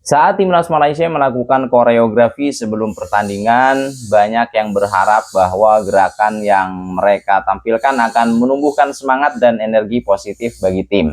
Saat timnas Malaysia melakukan koreografi sebelum pertandingan, banyak yang berharap bahwa gerakan yang mereka tampilkan akan menumbuhkan semangat dan energi positif bagi tim.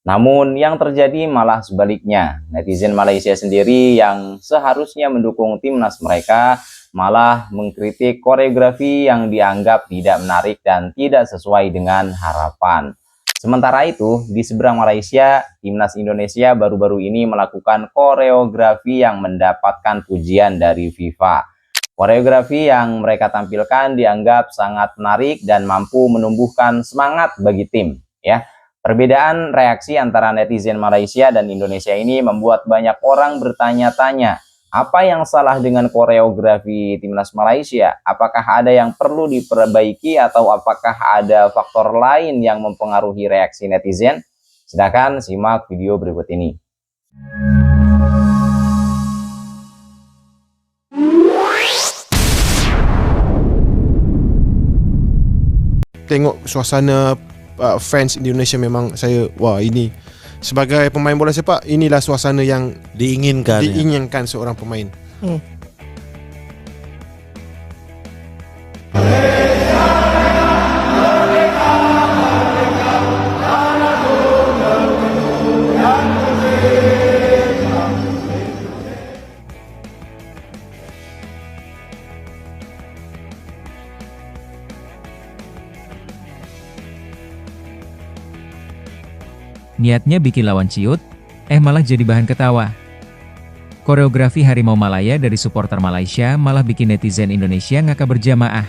Namun yang terjadi malah sebaliknya. Netizen Malaysia sendiri yang seharusnya mendukung timnas mereka malah mengkritik koreografi yang dianggap tidak menarik dan tidak sesuai dengan harapan. Sementara itu, di seberang Malaysia, timnas Indonesia baru-baru ini melakukan koreografi yang mendapatkan pujian dari FIFA. Koreografi yang mereka tampilkan dianggap sangat menarik dan mampu menumbuhkan semangat bagi tim. Ya, perbedaan reaksi antara netizen Malaysia dan Indonesia ini membuat banyak orang bertanya-tanya, apa yang salah dengan koreografi timnas Malaysia? Apakah ada yang perlu diperbaiki atau apakah ada faktor lain yang mempengaruhi reaksi netizen? Silakan simak video berikut ini. Tengok suasana fans Indonesia, memang saya, wah, ini sebagai pemain bola sepak, inilah suasana yang diinginkan seorang pemain. Niatnya bikin lawan ciut, malah jadi bahan ketawa. Koreografi Harimau Malaya dari supporter Malaysia malah bikin netizen Indonesia ngakak berjamaah.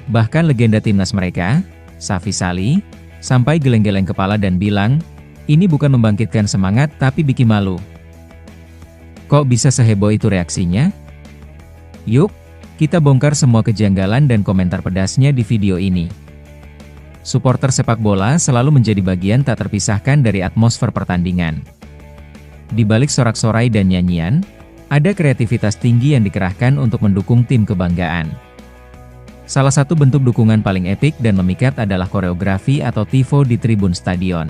Bahkan legenda timnas mereka, Safi Sali, sampai geleng-geleng kepala dan bilang, ini bukan membangkitkan semangat tapi bikin malu. Kok bisa seheboh itu reaksinya? Yuk, kita bongkar semua kejanggalan dan komentar pedasnya di video ini. Supporter sepak bola selalu menjadi bagian tak terpisahkan dari atmosfer pertandingan. Di balik sorak-sorai dan nyanyian, ada kreativitas tinggi yang dikerahkan untuk mendukung tim kebanggaan. Salah satu bentuk dukungan paling epik dan memikat adalah koreografi atau tifo di tribun stadion.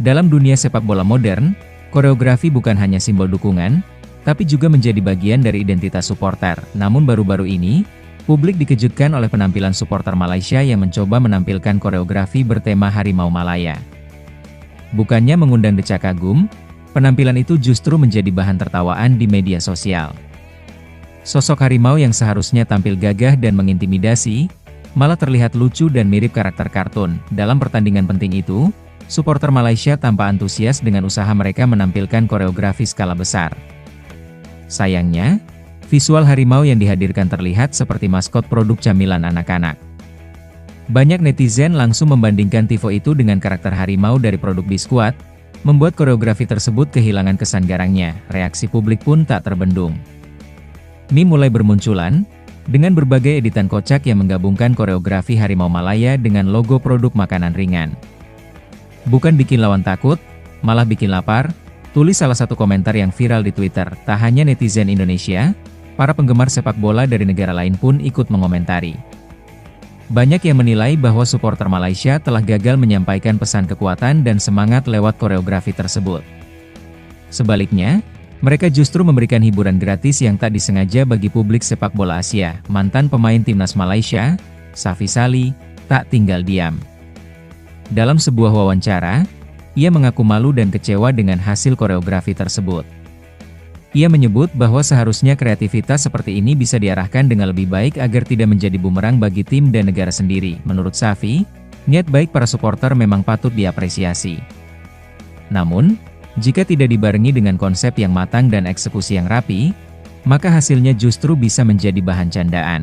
Dalam dunia sepak bola modern, koreografi bukan hanya simbol dukungan, tapi juga menjadi bagian dari identitas supporter. Namun baru-baru ini, publik dikejutkan oleh penampilan supporter Malaysia yang mencoba menampilkan koreografi bertema Harimau Malaya. Bukannya mengundang decak kagum, penampilan itu justru menjadi bahan tertawaan di media sosial. Sosok harimau yang seharusnya tampil gagah dan mengintimidasi, malah terlihat lucu dan mirip karakter kartun. Dalam pertandingan penting itu, supporter Malaysia tampak antusias dengan usaha mereka menampilkan koreografi skala besar. Sayangnya, visual harimau yang dihadirkan terlihat seperti maskot produk camilan anak-anak. Banyak netizen langsung membandingkan tifo itu dengan karakter harimau dari produk biskuat, membuat koreografi tersebut kehilangan kesan garangnya. Reaksi publik pun tak terbendung. Meme mulai bermunculan, dengan berbagai editan kocak yang menggabungkan koreografi Harimau Malaya dengan logo produk makanan ringan. Bukan bikin lawan takut, malah bikin lapar, tulis salah satu komentar yang viral di Twitter. Tak hanya netizen Indonesia, para penggemar sepak bola dari negara lain pun ikut mengomentari. Banyak yang menilai bahwa supporter Malaysia telah gagal menyampaikan pesan kekuatan dan semangat lewat koreografi tersebut. Sebaliknya, mereka justru memberikan hiburan gratis yang tak disengaja bagi publik sepak bola Asia. Mantan pemain timnas Malaysia, Safi Sali, tak tinggal diam. Dalam sebuah wawancara, ia mengaku malu dan kecewa dengan hasil koreografi tersebut. Ia menyebut bahwa seharusnya kreativitas seperti ini bisa diarahkan dengan lebih baik agar tidak menjadi bumerang bagi tim dan negara sendiri. Menurut Safi, niat baik para supporter memang patut diapresiasi. Namun, jika tidak dibarengi dengan konsep yang matang dan eksekusi yang rapi, maka hasilnya justru bisa menjadi bahan candaan.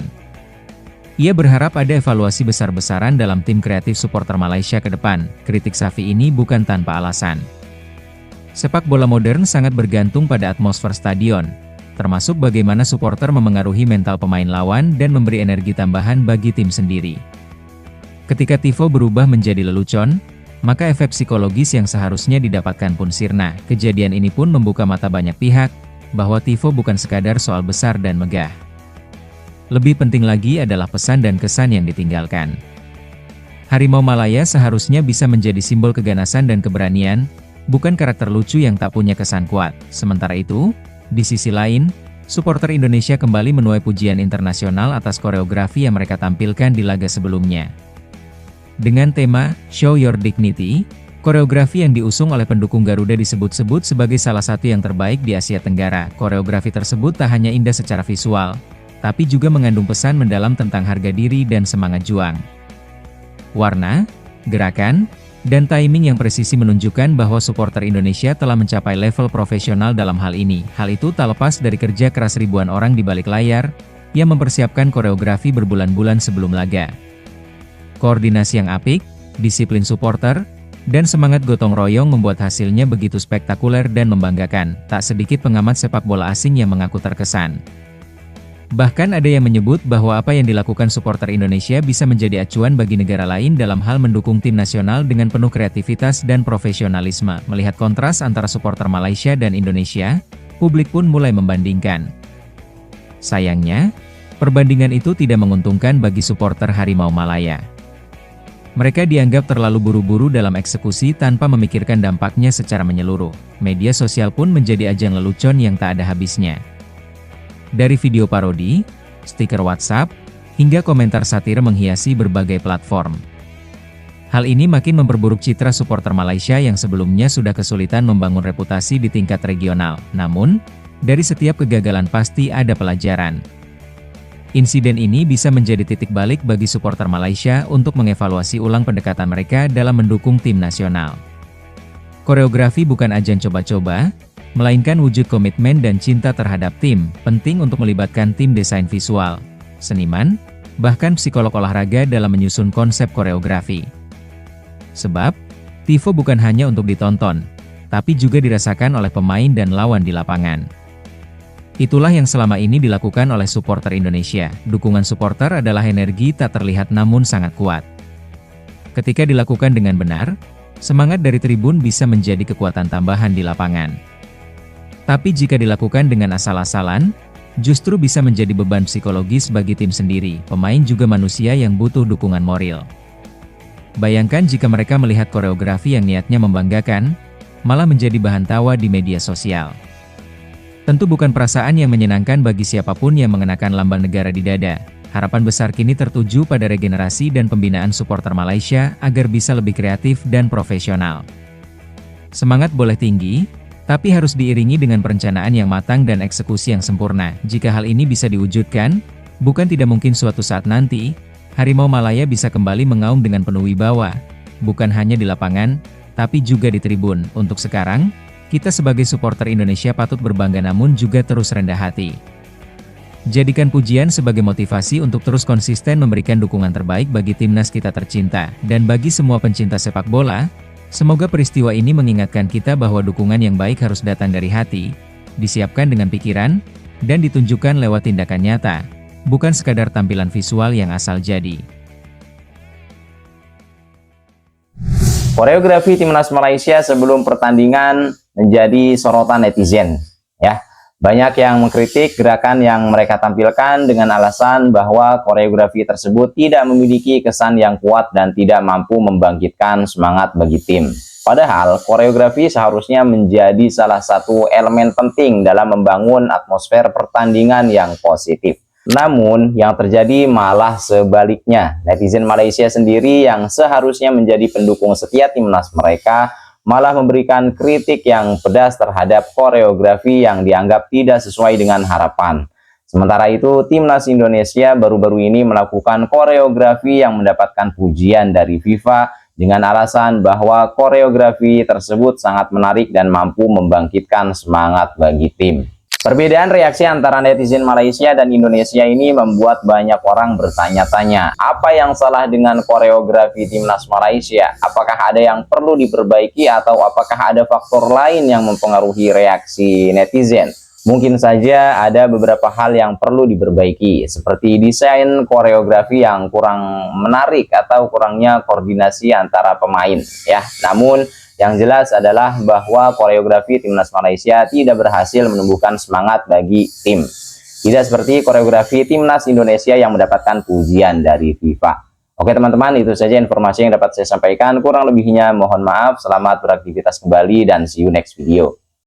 Ia berharap ada evaluasi besar-besaran dalam tim kreatif supporter Malaysia ke depan. Kritik Safi ini bukan tanpa alasan. Sepak bola modern sangat bergantung pada atmosfer stadion, termasuk bagaimana supporter memengaruhi mental pemain lawan dan memberi energi tambahan bagi tim sendiri. Ketika tifo berubah menjadi lelucon, maka efek psikologis yang seharusnya didapatkan pun sirna. Kejadian ini pun membuka mata banyak pihak, bahwa tifo bukan sekadar soal besar dan megah. Lebih penting lagi adalah pesan dan kesan yang ditinggalkan. Harimau Malaya seharusnya bisa menjadi simbol keganasan dan keberanian, bukan karakter lucu yang tak punya kesan kuat. Sementara itu, di sisi lain, supporter Indonesia kembali menuai pujian internasional atas koreografi yang mereka tampilkan di laga sebelumnya. Dengan tema Show Your Dignity, koreografi yang diusung oleh pendukung Garuda disebut-sebut sebagai salah satu yang terbaik di Asia Tenggara. Koreografi tersebut tak hanya indah secara visual, tapi juga mengandung pesan mendalam tentang harga diri dan semangat juang. Warna, gerakan, dan timing yang presisi menunjukkan bahwa supporter Indonesia telah mencapai level profesional dalam hal ini. Hal itu tak lepas dari kerja keras ribuan orang di balik layar, yang mempersiapkan koreografi berbulan-bulan sebelum laga. Koordinasi yang apik, disiplin supporter, dan semangat gotong royong membuat hasilnya begitu spektakuler dan membanggakan. Tak sedikit pengamat sepak bola asing yang mengaku terkesan. Bahkan ada yang menyebut bahwa apa yang dilakukan supporter Indonesia bisa menjadi acuan bagi negara lain dalam hal mendukung tim nasional dengan penuh kreativitas dan profesionalisme. Melihat kontras antara supporter Malaysia dan Indonesia, publik pun mulai membandingkan. Sayangnya, perbandingan itu tidak menguntungkan bagi supporter Harimau Malaya. Mereka dianggap terlalu buru-buru dalam eksekusi tanpa memikirkan dampaknya secara menyeluruh. Media sosial pun menjadi ajang lelucon yang tak ada habisnya. Dari video parodi, stiker WhatsApp, hingga komentar satir menghiasi berbagai platform. Hal ini makin memperburuk citra supporter Malaysia yang sebelumnya sudah kesulitan membangun reputasi di tingkat regional. Namun, dari setiap kegagalan pasti ada pelajaran. Insiden ini bisa menjadi titik balik bagi supporter Malaysia untuk mengevaluasi ulang pendekatan mereka dalam mendukung tim nasional. Koreografi bukan ajang coba-coba, melainkan wujud komitmen dan cinta terhadap tim. Penting untuk melibatkan tim desain visual, seniman, bahkan psikolog olahraga dalam menyusun konsep koreografi. Sebab, TIFO bukan hanya untuk ditonton, tapi juga dirasakan oleh pemain dan lawan di lapangan. Itulah yang selama ini dilakukan oleh supporter Indonesia. Dukungan supporter adalah energi tak terlihat namun sangat kuat. Ketika dilakukan dengan benar, semangat dari tribun bisa menjadi kekuatan tambahan di lapangan. Tapi jika dilakukan dengan asal-asalan, justru bisa menjadi beban psikologis bagi tim sendiri. Pemain juga manusia yang butuh dukungan moral. Bayangkan jika mereka melihat koreografi yang niatnya membanggakan, malah menjadi bahan tawa di media sosial. Tentu bukan perasaan yang menyenangkan bagi siapapun yang mengenakan lambang negara di dada. Harapan besar kini tertuju pada regenerasi dan pembinaan supporter Malaysia agar bisa lebih kreatif dan profesional. Semangat boleh tinggi, tapi harus diiringi dengan perencanaan yang matang dan eksekusi yang sempurna. Jika hal ini bisa diwujudkan, bukan tidak mungkin suatu saat nanti, Harimau Malaya bisa kembali mengaum dengan penuh wibawa, bukan hanya di lapangan, tapi juga di tribun. Untuk sekarang, kita sebagai supporter Indonesia patut berbangga namun juga terus rendah hati. Jadikan pujian sebagai motivasi untuk terus konsisten memberikan dukungan terbaik bagi timnas kita tercinta. Dan bagi semua pencinta sepak bola, semoga peristiwa ini mengingatkan kita bahwa dukungan yang baik harus datang dari hati, disiapkan dengan pikiran, dan ditunjukkan lewat tindakan nyata, bukan sekadar tampilan visual yang asal jadi. Koreografi timnas Malaysia sebelum pertandingan menjadi sorotan netizen, ya. Banyak yang mengkritik gerakan yang mereka tampilkan dengan alasan bahwa koreografi tersebut tidak memiliki kesan yang kuat dan tidak mampu membangkitkan semangat bagi tim. Padahal, koreografi seharusnya menjadi salah satu elemen penting dalam membangun atmosfer pertandingan yang positif. Namun, yang terjadi malah sebaliknya. Netizen Malaysia sendiri yang seharusnya menjadi pendukung setia timnas mereka malah memberikan kritik yang pedas terhadap koreografi yang dianggap tidak sesuai dengan harapan. Sementara itu, timnas Indonesia baru-baru ini melakukan koreografi yang mendapatkan pujian dari FIFA dengan alasan bahwa koreografi tersebut sangat menarik dan mampu membangkitkan semangat bagi tim. Perbedaan reaksi antara netizen Malaysia dan Indonesia ini membuat banyak orang bertanya-tanya, apa yang salah dengan koreografi timnas Malaysia? Apakah ada yang perlu diperbaiki atau apakah ada faktor lain yang mempengaruhi reaksi netizen? Mungkin saja ada beberapa hal yang perlu diperbaiki, seperti desain koreografi yang kurang menarik atau kurangnya koordinasi antara pemain, ya. Namun yang jelas adalah bahwa koreografi timnas Malaysia tidak berhasil menumbuhkan semangat bagi tim. Tidak seperti koreografi timnas Indonesia yang mendapatkan pujian dari FIFA. Oke teman-teman, itu saja informasi yang dapat saya sampaikan. Kurang lebihnya mohon maaf. Selamat beraktivitas kembali dan see you next video.